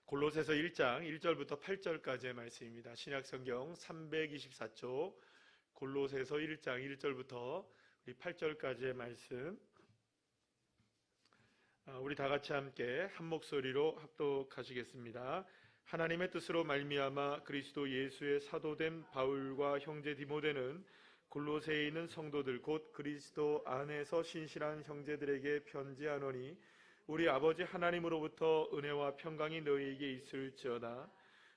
골로새서 1장 1절부터 8절까지의 말씀입니다. 신약성경 324쪽 골로새서 1장 1절부터 8절까지의 말씀, 우리 다 같이 함께 한 목소리로 합독하시겠습니다. 하나님의 뜻으로 말미암아 그리스도 예수의 사도된 바울과 형제 디모데는 골로새에 있는 성도들 곧 그리스도 안에서 신실한 형제들에게 편지하노니 우리 아버지 하나님으로부터 은혜와 평강이 너희에게 있을지어다.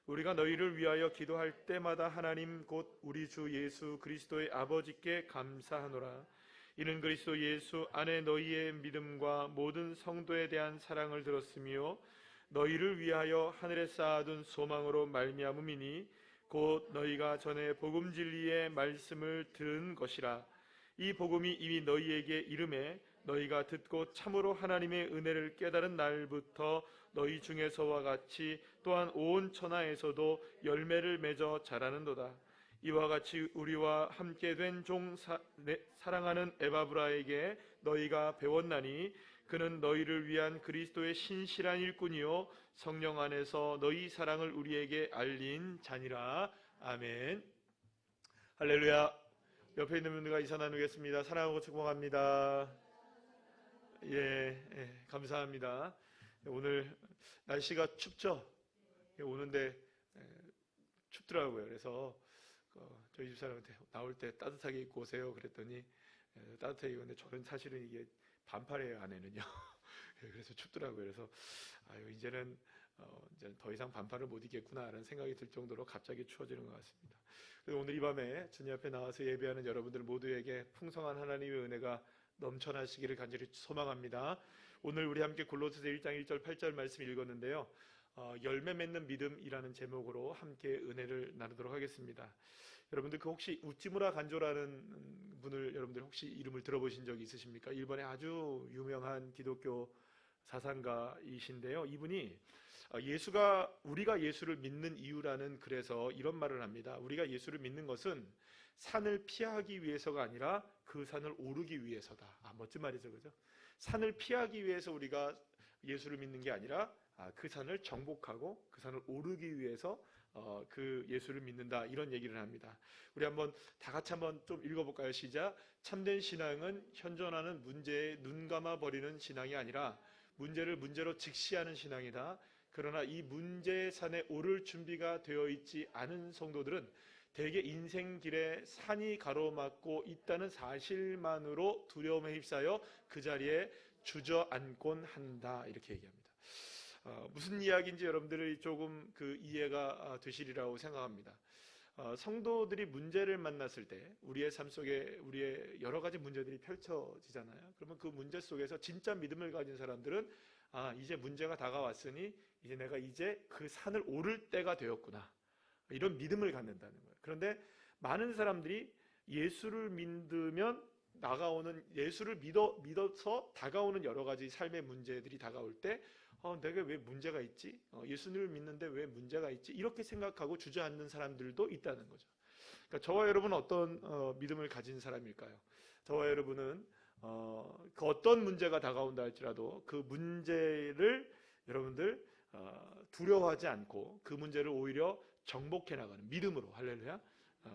우리가 너희를 위하여 기도할 때마다 하나님 곧 우리 주 예수 그리스도의 아버지께 감사하노라. 이는 그리스도 예수 안에 너희의 믿음과 모든 성도에 대한 사랑을 들었으며 너희를 위하여 하늘에 쌓아둔 소망으로 말미암음이니 곧 너희가 전에 복음 진리의 말씀을 들은 것이라. 이 복음이 이미 너희에게 이름에 너희가 듣고 참으로 하나님의 은혜를 깨달은 날부터 너희 중에서와 같이 또한 온 천하에서도 열매를 맺어 자라는도다. 이와 같이 우리와 함께 된 종 사랑하는 에바브라에게 너희가 배웠나니 그는 너희를 위한 그리스도의 신실한 일꾼이요 성령 안에서 너희 사랑을 우리에게 알린 자니라. 아멘. 할렐루야. 옆에 있는 분들과 인사 나누겠습니다. 사랑하고 축복합니다. 감사합니다. 오늘 날씨가 춥죠? 오는데 춥더라고요. 그래서 저희 집사람한테 나올 때 따뜻하게 입고 오세요 그랬더니 따뜻하게 입었는데 저는 사실은 이게 반팔이에요, 안에는요. 그래서 춥더라고요. 그래서 이제는 이제 더 이상 반팔을 못 입겠구나라는 생각이 들 정도로 갑자기 추워지는 것 같습니다. 그래서 오늘 이 밤에 주님 앞에 나와서 예배하는 여러분들 모두에게 풍성한 하나님의 은혜가 넘쳐나시기를 간절히 소망합니다. 오늘 우리 함께 골로새서 1장 1절 8절 말씀 읽었는데요. 열매 맺는 믿음이라는 제목으로 함께 은혜를 나누도록 하겠습니다. 여러분들 그 혹시 우찌무라 간조라는 분을 여러분들 혹시 이름을 들어보신 적이 있으십니까? 일본의 아주 유명한 기독교 사상가이신데요. 이분이 우리가 예수를 믿는 이유라는 글에서 이런 말을 합니다. 우리가 예수를 믿는 것은 산을 피하기 위해서가 아니라 그 산을 오르기 위해서다. 멋진 말이죠, 그죠? 산을 피하기 위해서 우리가 예수를 믿는 게 아니라 그 산을 정복하고 그 산을 오르기 위해서 그 예수를 믿는다, 이런 얘기를 합니다. 우리 한번 다 같이 한번 좀 읽어볼까요? 시작. 참된 신앙은 현존하는 문제에 눈 감아 버리는 신앙이 아니라 문제를 문제로 직시하는 신앙이다. 그러나 이 문제의 산에 오를 준비가 되어 있지 않은 성도들은 대개 인생길에 산이 가로막고 있다는 사실만으로 두려움에 휩싸여 그 자리에 주저앉곤 한다, 이렇게 얘기합니다. 무슨 이야기인지 여러분들이 조금 그 이해가 되시리라고 생각합니다. 성도들이 문제를 만났을 때 우리의 삶 속에 우리의 여러 가지 문제들이 펼쳐지잖아요. 그러면 그 문제 속에서 진짜 믿음을 가진 사람들은 이제 문제가 다가왔으니 이제 내가 이제 그 산을 오를 때가 되었구나, 이런 믿음을 갖는다는 거예요. 그런데 많은 사람들이 예수를 믿으면 예수를 믿어서 다가오는 여러 가지 삶의 문제들이 다가올 때 내가 왜 문제가 있지? 예수님을 믿는데 왜 문제가 있지? 이렇게 생각하고 주저앉는 사람들도 있다는 거죠. 그러니까 저와 여러분은 어떤 믿음을 가진 사람일까요? 저와 여러분은 그 어떤 문제가 다가온다 할지라도 그 문제를 여러분들 두려워하지 않고 그 문제를 오히려 정복해 나가는 믿음으로, 할렐루야,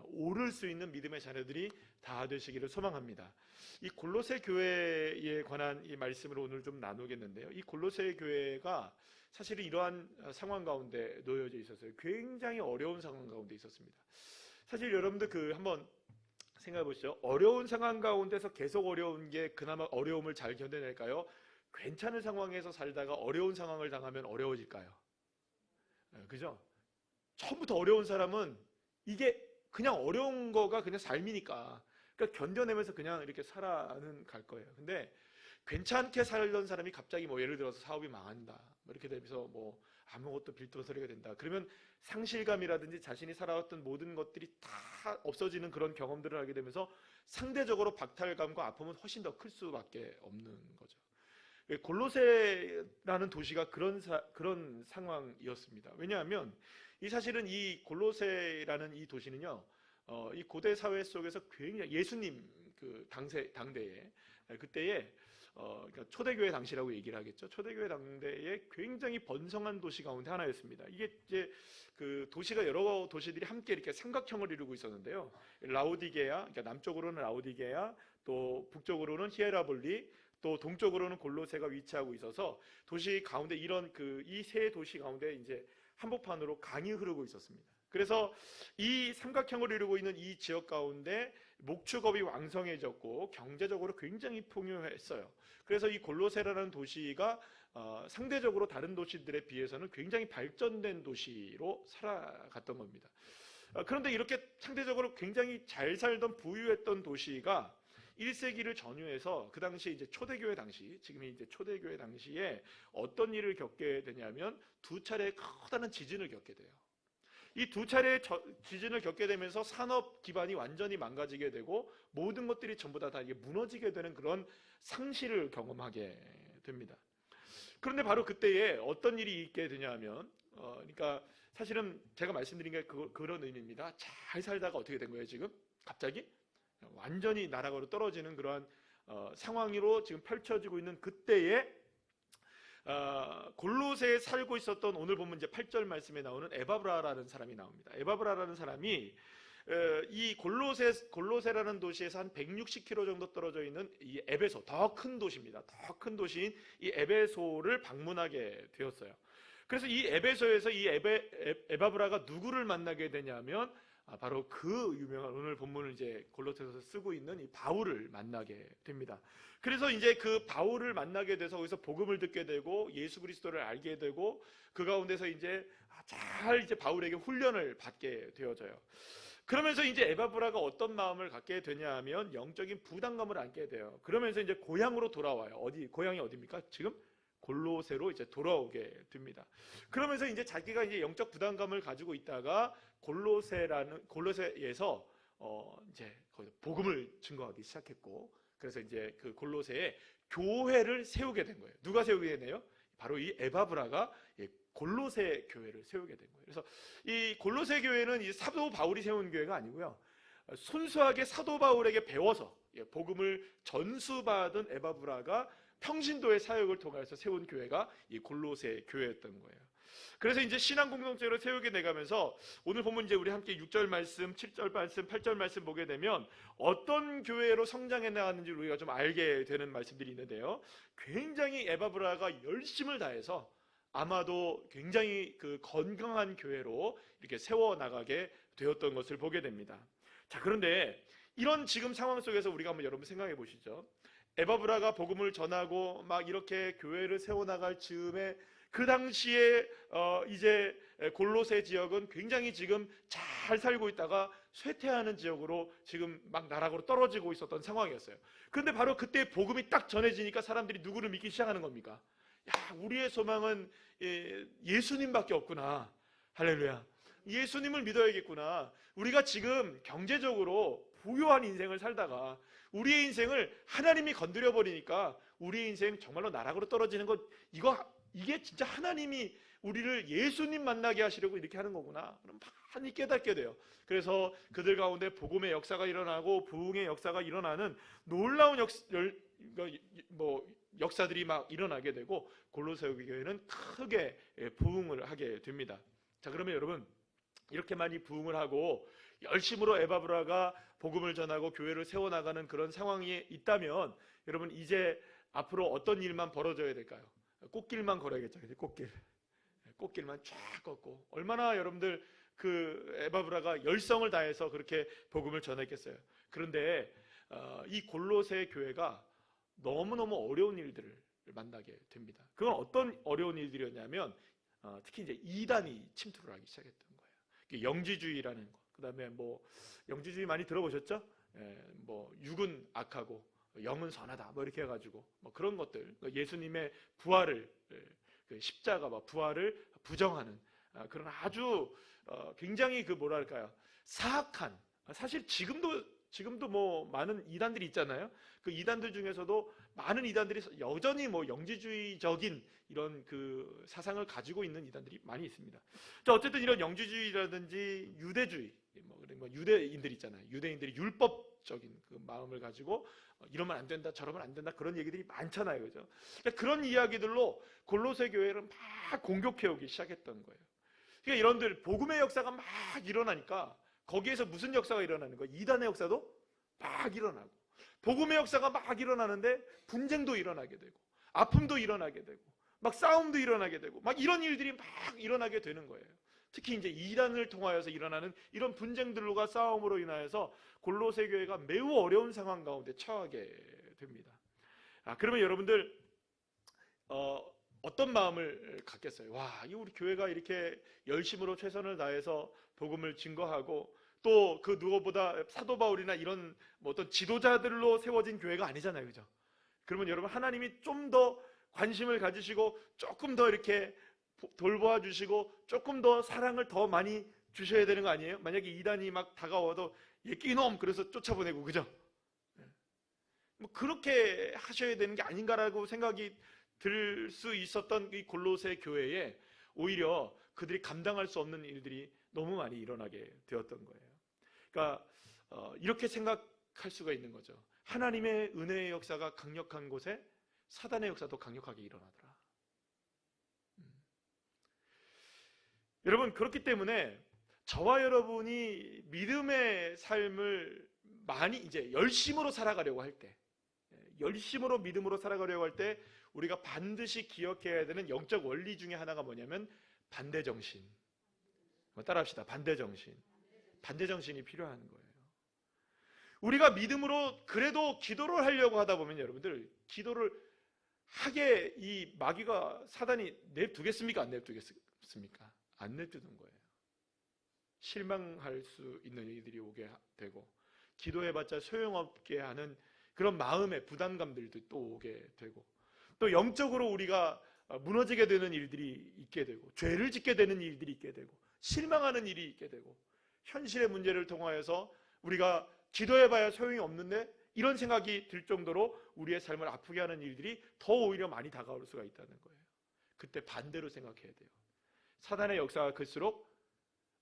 오를 수 있는 믿음의 자녀들이 다 되시기를 소망합니다. 이 골로새 교회에 관한 이 말씀을 오늘 좀 나누겠는데요. 이 골로새 교회가 사실은 이러한 상황 가운데 놓여져 있었어요. 굉장히 어려운 상황 가운데 있었습니다. 사실 여러분들 한번 생각해 보시죠. 어려운 상황 가운데서 계속 어려운 게 그나마 어려움을 잘 견뎌낼까요? 괜찮은 상황에서 살다가 어려운 상황을 당하면 어려워질까요? 그죠? 처음부터 어려운 사람은 이게 그냥 어려운 거가 그냥 삶이니까, 그러니까 견뎌내면서 그냥 이렇게 살아는 갈 거예요. 근데 괜찮게 살던 사람이 갑자기 예를 들어서 사업이 망한다, 이렇게 되면서 아무것도 빌더서리가 된다, 그러면 상실감이라든지 자신이 살아왔던 모든 것들이 다 없어지는 그런 경험들을 하게 되면서 상대적으로 박탈감과 아픔은 훨씬 더 클 수밖에 없는 거죠. 골로새라는 도시가 그런 상황이었습니다. 왜냐하면 사실은 이 골로새라는 이 도시는요, 이 고대 사회 속에서 굉장히 예수님 그 당대에 그때에 그러니까 초대교회 당시라고 얘기를 하겠죠. 초대교회 당대에 굉장히 번성한 도시 가운데 하나였습니다. 이게 이제 그 도시가 여러 도시들이 함께 이렇게 삼각형을 이루고 있었는데요. 라오디게아, 그러니까 남쪽으로는 라오디게아, 또 북쪽으로는 히에라볼리, 또 동쪽으로는 골로새가 위치하고 있어서 도시 가운데 이런 이 세 도시 가운데 이제 한복판으로 강이 흐르고 있었습니다. 그래서 이 삼각형을 이루고 있는 이 지역 가운데 목축업이 왕성해졌고 경제적으로 굉장히 풍요했어요. 그래서 이 골로새라는 도시가 상대적으로 다른 도시들에 비해서는 굉장히 발전된 도시로 살아갔던 겁니다. 그런데 이렇게 상대적으로 굉장히 잘 살던 부유했던 도시가 1세기를 전후해서 그 당시 이제 초대교회 당시, 지금이 이제 초대교회 당시에 어떤 일을 겪게 되냐면 두 차례의 커다란 지진을 겪게 돼요. 이 두 차례의 지진을 겪게 되면서 산업 기반이 완전히 망가지게 되고 모든 것들이 전부 다 이게 무너지게 되는 그런 상실을 경험하게 됩니다. 그런데 바로 그때에 어떤 일이 있게 되냐면, 그러니까 사실은 제가 말씀드린 게 그런 의미입니다. 잘 살다가 어떻게 된 거예요, 지금? 갑자기? 완전히 나락으로 떨어지는 그러한 상황으로 지금 펼쳐지고 있는 그때에 골로새에 살고 있었던 오늘 보면 이제 8절 말씀에 나오는 에바브라라는 사람이 나옵니다. 에바브라라는 사람이 이 골로새라는 도시에서 한 160km 정도 떨어져 있는 이 에베소, 더 큰 도시입니다. 더 큰 도시인 이 에베소를 방문하게 되었어요. 그래서 이 에베소에서 이 에바브라가 누구를 만나게 되냐면 바로 그 유명한 오늘 본문을 이제 골로새서에서 쓰고 있는 이 바울을 만나게 됩니다. 그래서 이제 그 바울을 만나게 돼서 거기서 복음을 듣게 되고 예수 그리스도를 알게 되고 그 가운데서 이제 잘 이제 바울에게 훈련을 받게 되어져요. 그러면서 이제 에바브라가 어떤 마음을 갖게 되냐 하면 영적인 부담감을 안게 돼요. 그러면서 이제 고향으로 돌아와요. 고향이 어디입니까? 지금 골로새로 이제 돌아오게 됩니다. 그러면서 이제 자기가 이제 영적 부담감을 가지고 있다가 골로새에서 이제 거기서 복음을 증거하기 시작했고, 그래서 이제 그 골로새에 교회를 세우게 된 거예요. 누가 세우게 되네요? 바로 이 에바브라가 골로새 교회를 세우게 된 거예요. 그래서 이 골로새 교회는 이 사도 바울이 세운 교회가 아니고요, 순수하게 사도 바울에게 배워서 복음을 전수받은 에바브라가 평신도의 사역을 통해서 세운 교회가 이 골로새 교회였던 거예요. 그래서 이제 신앙 공동체로 세우게 돼가면서 오늘 보면 이제 우리 함께 6절 말씀, 7절 말씀, 8절 말씀 보게 되면 어떤 교회로 성장해 나갔는지 우리가 좀 알게 되는 말씀들이 있는데요. 굉장히 에바브라가 열심을 다해서 아마도 굉장히 그 건강한 교회로 이렇게 세워 나가게 되었던 것을 보게 됩니다. 자, 그런데 이런 지금 상황 속에서 우리가 한번 여러분 생각해 보시죠. 에바브라가 복음을 전하고 막 이렇게 교회를 세워 나갈 즈음에 그 당시에 이제 골로새 지역은 굉장히 지금 잘 살고 있다가 쇠퇴하는 지역으로 지금 막 나락으로 떨어지고 있었던 상황이었어요. 그런데 바로 그때 복음이 딱 전해지니까 사람들이 누구를 믿기 시작하는 겁니까? 야, 우리의 소망은 예수님밖에 없구나. 할렐루야. 예수님을 믿어야겠구나. 우리가 지금 경제적으로 부유한 인생을 살다가 우리의 인생을 하나님이 건드려 버리니까 우리의 인생 정말로 나락으로 떨어지는 것, 이게 진짜 하나님이 우리를 예수님 만나게 하시려고 이렇게 하는 거구나. 그럼 많이 깨닫게 돼요. 그래서 그들 가운데 복음의 역사가 일어나고 부흥의 역사가 일어나는 놀라운 역사들이 막 일어나게 되고 골로새 교회는 크게 부흥을 하게 됩니다. 자, 그러면 여러분, 이렇게 많이 부흥을 하고 열심으로 에바브라가 복음을 전하고 교회를 세워나가는 그런 상황이 있다면 여러분, 이제 앞으로 어떤 일만 벌어져야 될까요? 꽃길만 걸어야겠죠. 꽃길만 쫙 걷고, 얼마나 여러분들 그 에바브라가 열성을 다해서 그렇게 복음을 전했겠어요. 그런데 이 골로새 교회가 너무너무 어려운 일들을 만나게 됩니다. 그건 어떤 어려운 일들이었냐면 특히 이제 이단이 침투를 하기 시작했던 거예요. 영지주의라는 거. 그다음에 뭐 영지주의 많이 들어보셨죠? 뭐 육은 악하고 영은 선하다, 뭐 이렇게 해가지고 뭐 그런 것들, 예수님의 부활을, 십자가 부활을 부정하는 그런 아주 굉장히 그 뭐랄까요, 사악한, 사실 지금도 뭐 많은 이단들이 있잖아요. 그 이단들 중에서도 많은 이단들이 여전히 뭐 영지주의적인 이런 그 사상을 가지고 있는 이단들이 많이 있습니다. 자, 어쨌든 이런 영지주의라든지 유대주의, 뭐 유대인들 있잖아요. 유대인들이 율법 소극적인 그 마음을 가지고 이러면 안 된다, 저러면 안 된다, 그런 얘기들이 많잖아요, 그죠? 그러니까 그런 이야기들로 골로새 교회를 막 공격해오기 시작했던 거예요. 그러니까 이런들 복음의 역사가 막 일어나니까 거기에서 무슨 역사가 일어나는 거예요? 이단의 역사도 막 일어나고, 복음의 역사가 막 일어나는데 분쟁도 일어나게 되고, 아픔도 일어나게 되고, 막 싸움도 일어나게 되고, 막 이런 일들이 막 일어나게 되는 거예요. 특히 이제 이단을 통하여서 일어나는 이런 분쟁들과 싸움으로 인하여서 골로새 교회가 매우 어려운 상황 가운데 처하게 됩니다. 그러면 여러분들 어떤 마음을 갖겠어요? 와, 이 우리 교회가 이렇게 열심으로 최선을 다해서 복음을 증거하고 또 그 누구보다 사도 바울이나 이런 어떤 지도자들로 세워진 교회가 아니잖아요, 그죠? 그러면 여러분, 하나님이 좀 더 관심을 가지시고 조금 더 이렇게 돌보아 주시고 조금 더 사랑을 더 많이 주셔야 되는 거 아니에요? 만약에 이단이 막 다가와도 끼놈 그래서 쫓아보내고, 그죠? 뭐 그렇게 하셔야 되는 게 아닌가라고 생각이 들 수 있었던 이 골로새 교회에 오히려 그들이 감당할 수 없는 일들이 너무 많이 일어나게 되었던 거예요. 그러니까 이렇게 생각할 수가 있는 거죠. 하나님의 은혜의 역사가 강력한 곳에 사단의 역사도 강력하게 일어나더라. 여러분, 그렇기 때문에 저와 여러분이 믿음의 삶을 많이 이제 열심으로 살아가려고 할 때, 열심으로 믿음으로 살아가려고 할 때 우리가 반드시 기억해야 되는 영적 원리 중에 하나가 뭐냐면 반대정신. 따라합시다. 반대정신. 반대정신이 필요한 거예요. 우리가 믿음으로 그래도 기도를 하려고 하다 보면 여러분들, 기도를 하게 이 마귀가, 사단이 냅두겠습니까? 안 냅두겠습니까? 안 냅두는 거예요. 실망할 수 있는 일들이 오게 되고, 기도해봤자 소용없게 하는 그런 마음의 부담감들도 또 오게 되고, 또 영적으로 우리가 무너지게 되는 일들이 있게 되고, 죄를 짓게 되는 일들이 있게 되고, 실망하는 일이 있게 되고, 현실의 문제를 통하여서 우리가 기도해봐야 소용이 없는데 이런 생각이 들 정도로 우리의 삶을 아프게 하는 일들이 더 오히려 많이 다가올 수가 있다는 거예요. 그때 반대로 생각해야 돼요. 사단의 역사가 클수록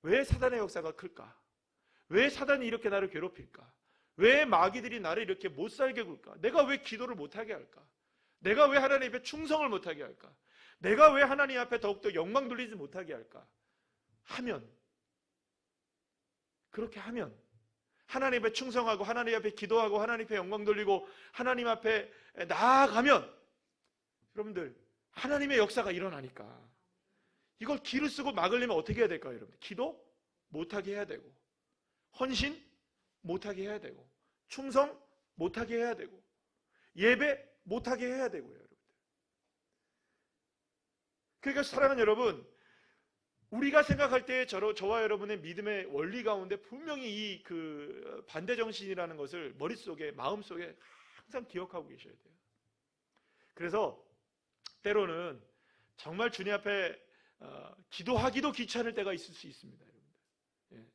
왜 사단의 역사가 클까? 왜 사단이 이렇게 나를 괴롭힐까? 왜 마귀들이 나를 이렇게 못 살게 굴까? 내가 왜 기도를 못하게 할까? 내가 왜 하나님 앞에 충성을 못하게 할까? 내가 왜 하나님 앞에 더욱더 영광 돌리지 못하게 할까? 그렇게 하면 하나님 앞에 충성하고 하나님 앞에 기도하고 하나님 앞에 영광 돌리고 하나님 앞에 나아가면 여러분들, 하나님의 역사가 일어나니까 이걸 기를 쓰고 막으려면 어떻게 해야 될까요? 여러분들, 기도 못하게 해야 되고, 헌신 못하게 해야 되고, 충성 못하게 해야 되고, 예배 못하게 해야 되고요, 여러분들. 그러니까 사랑하는 여러분, 우리가 생각할 때 저와 여러분의 믿음의 원리 가운데 분명히 이 그 반대정신이라는 것을 머릿속에, 마음속에 항상 기억하고 계셔야 돼요. 그래서 때로는 정말 주님 앞에 기도하기도 귀찮을 때가 있을 수 있습니다, 여러분들. 예.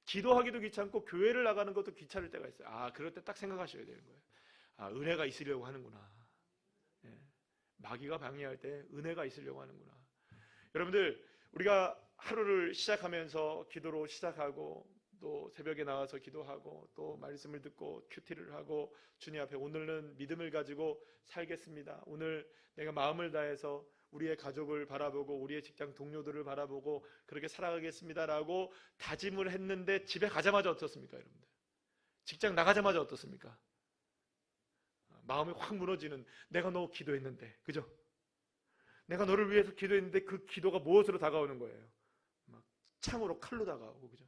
기도하기도 귀찮고 교회를 나가는 것도 귀찮을 때가 있어요. 그럴 때 딱 생각하셔야 되는 거예요. 은혜가 있으려고 하는구나. 예. 마귀가 방해할 때 은혜가 있으려고 하는구나. 여러분들, 우리가 하루를 시작하면서 기도로 시작하고 또 새벽에 나와서 기도하고 또 말씀을 듣고 큐티를 하고 주님 앞에 오늘은 믿음을 가지고 살겠습니다. 오늘 내가 마음을 다해서 우리의 가족을 바라보고 우리의 직장 동료들을 바라보고 그렇게 살아가겠습니다라고 다짐을 했는데 집에 가자마자 어떻습니까, 여러분들? 직장 나가자마자 어떻습니까? 마음이 확 무너지는, 내가 너 기도했는데, 그죠? 내가 너를 위해서 기도했는데 그 기도가 무엇으로 다가오는 거예요? 막 창으로, 칼로 다가오고, 그죠?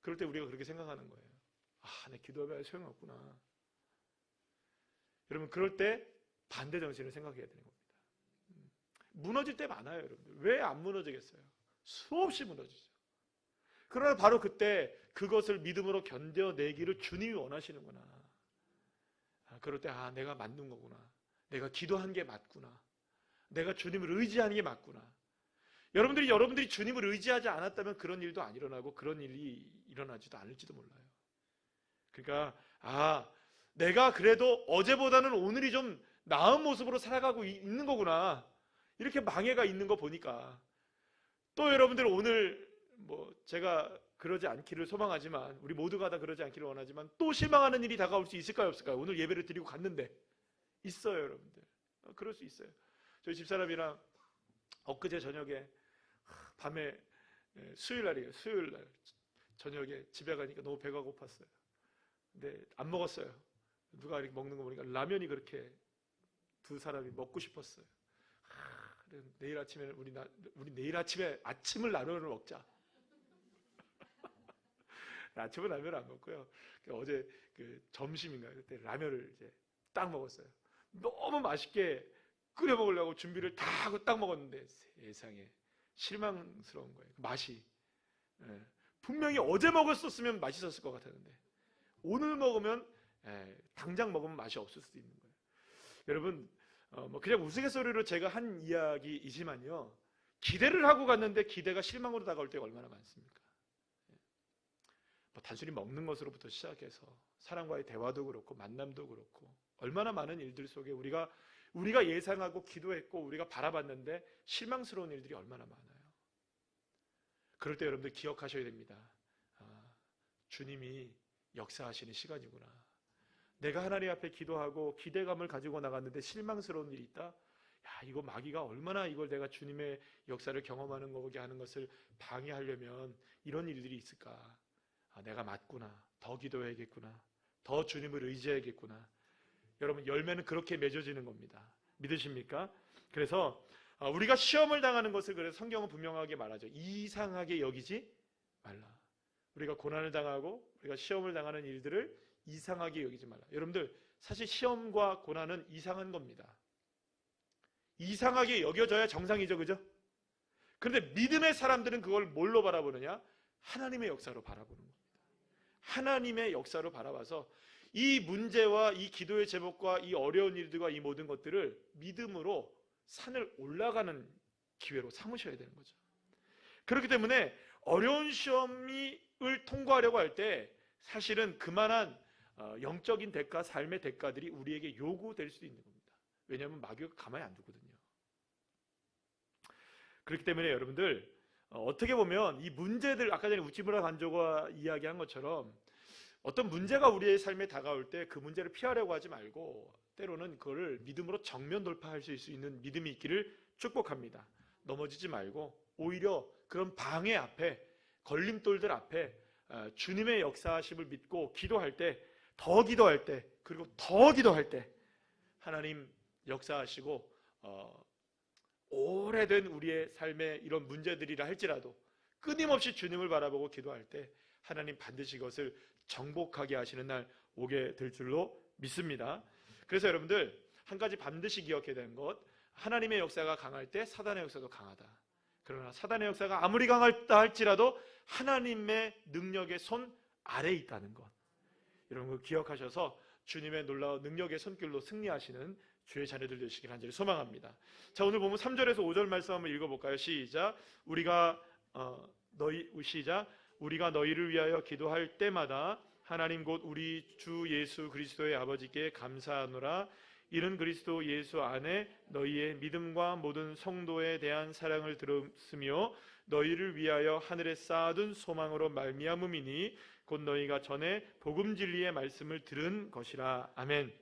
그럴 때 우리가 그렇게 생각하는 거예요. 내 기도해봐야 소용없구나. 여러분, 그럴 때 반대 정신을 생각해야 되는 겁니다. 무너질 때 많아요, 여러분들. 왜 안 무너지겠어요? 수없이 무너지죠. 그러나 바로 그때 그것을 믿음으로 견뎌내기를 주님이 원하시는구나. 그럴 때 내가 맞는 거구나. 내가 기도한 게 맞구나. 내가 주님을 의지하는 게 맞구나. 여러분들이 주님을 의지하지 않았다면 그런 일도 안 일어나고 그런 일이 일어나지도 않을지도 몰라요. 그러니까 내가 그래도 어제보다는 오늘이 좀 나은 모습으로 살아가고 있는 거구나. 이렇게 망해가 있는 거 보니까. 또 여러분들, 오늘 제가 그러지 않기를 소망하지만, 우리 모두가 다 그러지 않기를 원하지만 또 실망하는 일이 다가올 수 있을까요, 없을까요? 오늘 예배를 드리고 갔는데 있어요, 여러분들. 그럴 수 있어요. 저희 집사람이랑 엊그제 저녁에 밤에, 수요일 날이에요. 수요일 날 저녁에 집에 가니까 너무 배가 고팠어요. 근데 안 먹었어요. 누가 이렇게 먹는 거 보니까 라면이 그렇게 두 사람이 먹고 싶었어요. 그래, 내일 아침에 우리 내일 아침에 아침을 라면을 먹자. 아침은 라면을 안 먹고요. 어제 그 점심인가요? 그때 라면을 이제 딱 먹었어요. 너무 맛있게 끓여 먹으려고 준비를 다 하고 딱 먹었는데 세상에 실망스러운 거예요. 그 맛이. 분명히 어제 먹었었으면 맛있었을 것 같았는데 오늘 먹으면, 당장 먹으면 맛이 없을 수도 있는 거예요. 여러분, 뭐 그냥 우스갯소리로 제가 한 이야기이지만요, 기대를 하고 갔는데 기대가 실망으로 다가올 때가 얼마나 많습니까? 뭐 단순히 먹는 것으로부터 시작해서 사람과의 대화도 그렇고 만남도 그렇고 얼마나 많은 일들 속에 우리가 예상하고 기도했고 우리가 바라봤는데 실망스러운 일들이 얼마나 많아요. 그럴 때 여러분들 기억하셔야 됩니다. 주님이 역사하시는 시간이구나. 내가 하나님 앞에 기도하고 기대감을 가지고 나갔는데 실망스러운 일이 있다? 야, 이거 마귀가 얼마나 이걸 내가 주님의 역사를 경험하는 거게 하는 것을 방해하려면 이런 일들이 있을까? 내가 맞구나. 더 기도해야겠구나. 더 주님을 의지해야겠구나. 여러분, 열매는 그렇게 맺어지는 겁니다. 믿으십니까? 그래서 우리가 시험을 당하는 것을, 그래서 성경은 분명하게 말하죠. 이상하게 여기지 말라. 우리가 고난을 당하고 우리가 시험을 당하는 일들을 이상하게 여기지 말라. 여러분들, 사실 시험과 고난은 이상한 겁니다. 이상하게 여겨져야 정상이죠, 그죠? 그런데 믿음의 사람들은 그걸 뭘로 바라보느냐? 하나님의 역사로 바라보는 겁니다. 하나님의 역사로 바라봐서 이 문제와 이 기도의 제목과 이 어려운 일들과 이 모든 것들을 믿음으로 산을 올라가는 기회로 삼으셔야 되는 거죠. 그렇기 때문에 어려운 시험을 통과하려고 할 때 사실은 그만한 영적인 대가, 삶의 대가들이 우리에게 요구될 수도 있는 겁니다. 왜냐하면 마귀가 가만히 안 두거든요. 그렇기 때문에 여러분들, 어떻게 보면 이 문제들, 아까 전에 우찌무라 간조가 이야기한 것처럼 어떤 문제가 우리의 삶에 다가올 때 그 문제를 피하려고 하지 말고 때로는 그거를 믿음으로 정면 돌파할 수 있는 믿음이 있기를 축복합니다. 넘어지지 말고 오히려 그런 방해 앞에, 걸림돌들 앞에 주님의 역사하심을 믿고 기도할 때, 더 기도할 때, 그리고 더 기도할 때 하나님 역사하시고 오래된 우리의 삶의 이런 문제들이라 할지라도 끊임없이 주님을 바라보고 기도할 때 하나님 반드시 그것을 정복하게 하시는 날 오게 될 줄로 믿습니다. 그래서 여러분들, 한 가지 반드시 기억해야 되는 것, 하나님의 역사가 강할 때 사단의 역사도 강하다. 그러나 사단의 역사가 아무리 강하다 할지라도 하나님의 능력의 손 아래에 있다는 것, 이런 거 기억하셔서 주님의 놀라운 능력의 손길로 승리하시는 주의 자녀들 되시길 간절히 소망합니다. 자, 오늘 보면 3절에서 5절 말씀 한번 읽어볼까요? 시작. 우리가 너희를 위하여 기도할 때마다 하나님 곧 우리 주 예수 그리스도의 아버지께 감사하노라. 이는 그리스도 예수 안에 너희의 믿음과 모든 성도에 대한 사랑을 들었으며 너희를 위하여 하늘에 쌓아둔 소망으로 말미암음이니 곧 너희가 전에 복음 진리의 말씀을 들은 것이라. 아멘.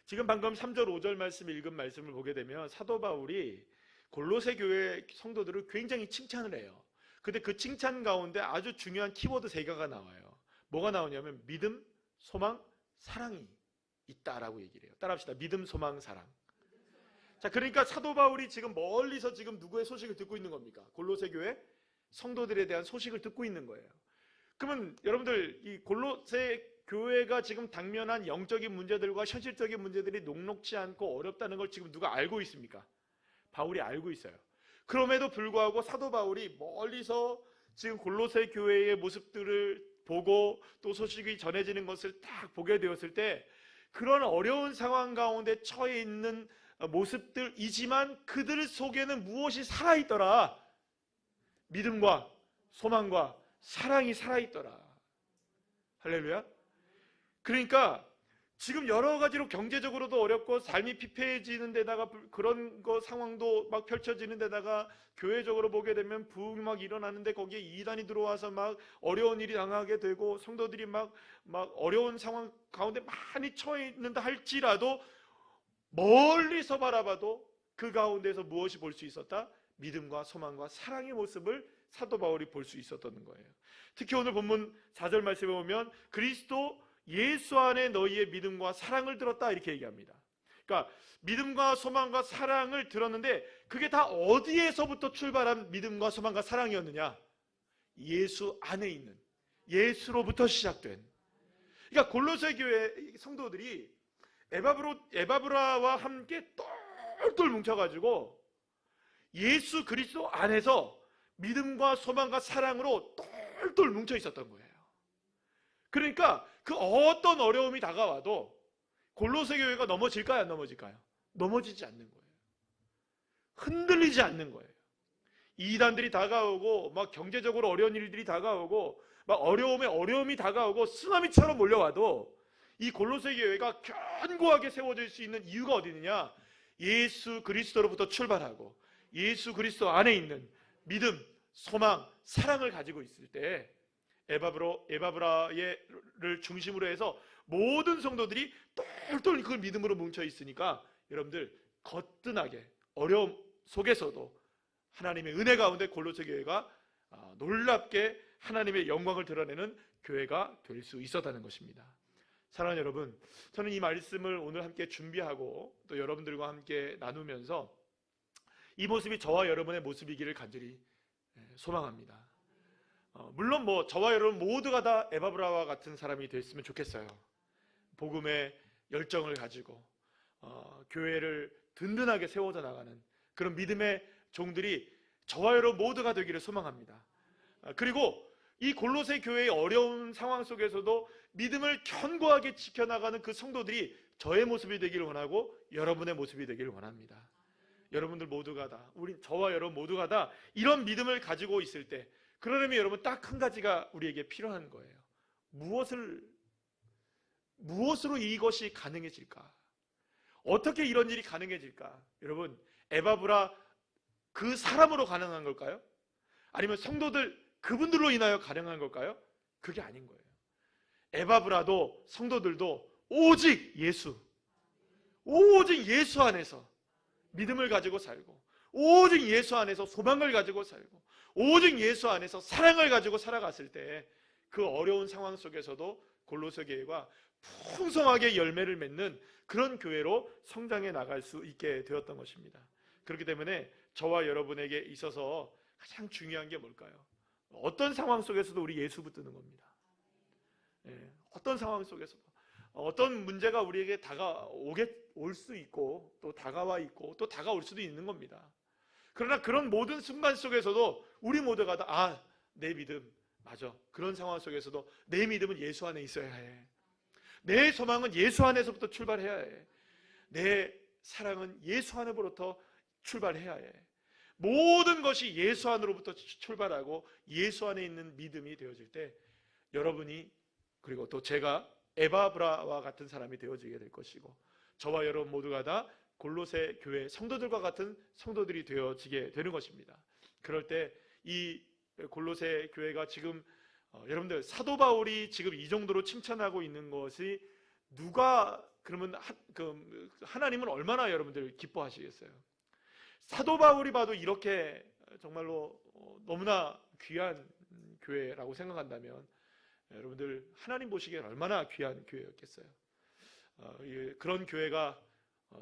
지금 방금 3절 5절 말씀 읽은 말씀을 보게 되면 사도 바울이 골로새 교회 성도들을 굉장히 칭찬을 해요. 근데 그 칭찬 가운데 아주 중요한 키워드 3개가 나와요. 뭐가 나오냐면 믿음, 소망, 사랑이 있다라고 얘기를 해요. 따라합시다. 믿음, 소망, 사랑. 자, 그러니까 사도 바울이 지금 멀리서 지금 누구의 소식을 듣고 있는 겁니까? 골로새 교회 성도들에 대한 소식을 듣고 있는 거예요. 그러면 여러분들, 이 골로새 교회가 지금 당면한 영적인 문제들과 현실적인 문제들이 녹록지 않고 어렵다는 걸 지금 누가 알고 있습니까? 바울이 알고 있어요. 그럼에도 불구하고 사도 바울이 멀리서 지금 골로새 교회의 모습들을 보고 또 소식이 전해지는 것을 딱 보게 되었을 때 그런 어려운 상황 가운데 처해 있는 모습들이지만 그들 속에는 무엇이 살아있더라? 믿음과 소망과 사랑이 살아있더라. 할렐루야. 그러니까 지금 여러 가지로 경제적으로도 어렵고 삶이 피폐해지는 데다가 그런 거 상황도 막 펼쳐지는 데다가 교회적으로 보게 되면 부흥이 막 일어나는데 거기에 이단이 들어와서 막 어려운 일이 당하게 되고 성도들이 막 어려운 상황 가운데 많이 처해 있는다 할지라도 멀리서 바라봐도 그 가운데서 무엇이 볼 수 있었다? 믿음과 소망과 사랑의 모습을 사도 바울이 볼 수 있었던 거예요. 특히 오늘 본문 4절 말씀에 보면 그리스도 예수 안에 너희의 믿음과 사랑을 들었다 이렇게 얘기합니다. 그러니까 믿음과 소망과 사랑을 들었는데 그게 다 어디에서부터 출발한 믿음과 소망과 사랑이었느냐? 예수 안에 있는, 예수로부터 시작된. 그러니까 골로새 교회 성도들이 에바브라와 함께 똘똘 뭉쳐가지고 예수 그리스도 안에서 믿음과 소망과 사랑으로 똘똘 뭉쳐 있었던 거예요. 그러니까 그 어떤 어려움이 다가와도 골로새 교회가 넘어질까요? 안 넘어질까요? 넘어지지 않는 거예요. 흔들리지 않는 거예요. 이단들이 다가오고 막 경제적으로 어려운 일들이 다가오고 막 어려움에 어려움이 다가오고 쓰나미처럼 몰려와도 이 골로새 교회가 견고하게 세워질 수 있는 이유가 어디 있느냐? 예수 그리스도로부터 출발하고 예수 그리스도 안에 있는 믿음, 소망, 사랑을 가지고 있을 때 에바브라를 중심으로 해서 모든 성도들이 똘똘 그 믿음으로 뭉쳐 있으니까 여러분들 거뜬하게 어려움 속에서도 하나님의 은혜 가운데 골로새 교회가 놀랍게 하나님의 영광을 드러내는 교회가 될 수 있었다는 것입니다. 사랑하는 여러분, 저는 이 말씀을 오늘 함께 준비하고 또 여러분들과 함께 나누면서 이 모습이 저와 여러분의 모습이기를 간절히 소망합니다. 물론 저와 여러분 모두가 다 에바브라와 같은 사람이 됐으면 좋겠어요. 복음의 열정을 가지고 교회를 든든하게 세워져 나가는 그런 믿음의 종들이 저와 여러분 모두가 되기를 소망합니다. 그리고 이 골로새 교회의 어려운 상황 속에서도 믿음을 견고하게 지켜나가는 그 성도들이 저의 모습이 되기를 원하고 여러분의 모습이 되기를 원합니다. 여러분들 모두가 다, 저와 여러분 모두가 다 이런 믿음을 가지고 있을 때, 그러려면 여러분 딱 한 가지가 우리에게 필요한 거예요. 무엇으로 이것이 가능해질까? 어떻게 이런 일이 가능해질까? 여러분, 에바브라 그 사람으로 가능한 걸까요? 아니면 성도들 그분들로 인하여 가능한 걸까요? 그게 아닌 거예요. 에바브라도 성도들도 오직 예수 안에서 믿음을 가지고 살고, 오직 예수 안에서 소망을 가지고 살고, 오직 예수 안에서 사랑을 가지고 살아갔을 때 그 어려운 상황 속에서도 골로새 교회가 풍성하게 열매를 맺는 그런 교회로 성장해 나갈 수 있게 되었던 것입니다. 그렇기 때문에 저와 여러분에게 있어서 가장 중요한 게 뭘까요? 어떤 상황 속에서도 우리 예수 붙드는 겁니다. 어떤 상황 속에서도 어떤 문제가 우리에게 올 수 있고 또 다가와 있고 또 다가올 수도 있는 겁니다. 그러나 그런 모든 순간 속에서도 우리 모두가 다 내 믿음 맞아. 그런 상황 속에서도 내 믿음은 예수 안에 있어야 해. 내 소망은 예수 안에서부터 출발해야 해. 내 사랑은 예수 안으로부터 출발해야 해. 모든 것이 예수 안으로부터 출발하고 예수 안에 있는 믿음이 되어질 때 여러분이, 그리고 또 제가 에바브라와 같은 사람이 되어지게 될 것이고, 저와 여러분 모두가 다 골로새 교회 성도들과 같은 성도들이 되어지게 되는 것입니다. 그럴 때 이 골로새 교회가 지금 여러분들 사도 바울이 지금 이 정도로 칭찬하고 있는 것이 누가 그러면 하나님은 얼마나 여러분들 기뻐하시겠어요? 사도 바울이 봐도 이렇게 정말로 너무나 귀한 교회라고 생각한다면 여러분들 하나님 보시기엔 얼마나 귀한 교회였겠어요. 그런 교회가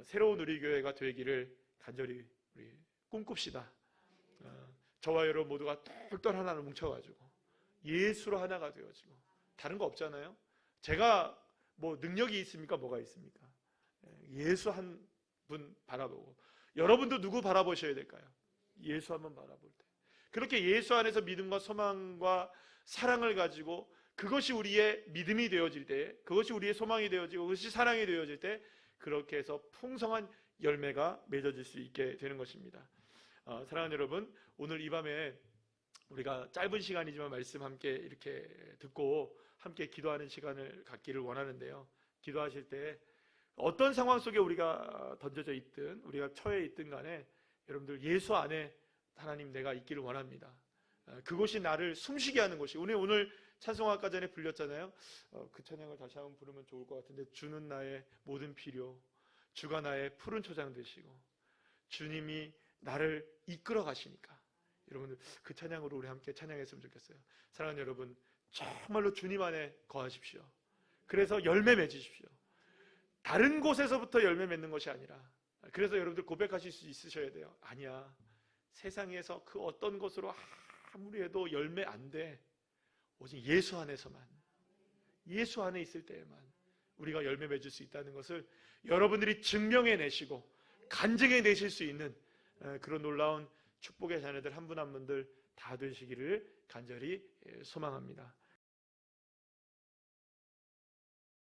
새로운 우리 교회가 되기를 간절히 우리 꿈꿉시다. 저와 여러분 모두가 똘똘 하나로 뭉쳐가지고 예수로 하나가 되어지고, 다른 거 없잖아요. 제가 능력이 있습니까? 뭐가 있습니까? 예수 한 분 바라보고, 여러분도 누구 바라보셔야 될까요? 예수 한번 바라볼 때, 그렇게 예수 안에서 믿음과 소망과 사랑을 가지고 그것이 우리의 믿음이 되어질 때, 그것이 우리의 소망이 되어지고 그것이 사랑이 되어질 때, 그렇게 해서 풍성한 열매가 맺어질 수 있게 되는 것입니다. 사랑하는 여러분, 오늘 이 밤에 우리가 짧은 시간이지만 말씀 함께 이렇게 듣고 함께 기도하는 시간을 갖기를 원하는데요. 기도하실 때 어떤 상황 속에 우리가 던져져 있든 우리가 처해 있든 간에 여러분들 예수 안에 하나님 내가 있기를 원합니다. 그곳이 나를 숨쉬게 하는 곳이 오늘 찬송 아까 전에 불렸잖아요. 그 찬양을 다시 한번 부르면 좋을 것 같은데 주는 나의 모든 필요, 주가 나의 푸른 초장 되시고 주님이 나를 이끌어 가시니까 여러분들 그 찬양으로 우리 함께 찬양했으면 좋겠어요. 사랑하는 여러분, 정말로 주님 안에 거하십시오. 그래서 열매 맺으십시오. 다른 곳에서부터 열매 맺는 것이 아니라, 그래서 여러분들 고백하실 수 있으셔야 돼요. 아니야, 세상에서 그 어떤 것으로 아무리 해도 열매 안 돼. 오직 예수 안에서만, 예수 안에 있을 때에만 우리가 열매 맺을 수 있다는 것을 여러분들이 증명해 내시고 간증해 내실 수 있는 그런 놀라운 축복의 자녀들 한 분 한 분들 다 되시기를 간절히 소망합니다.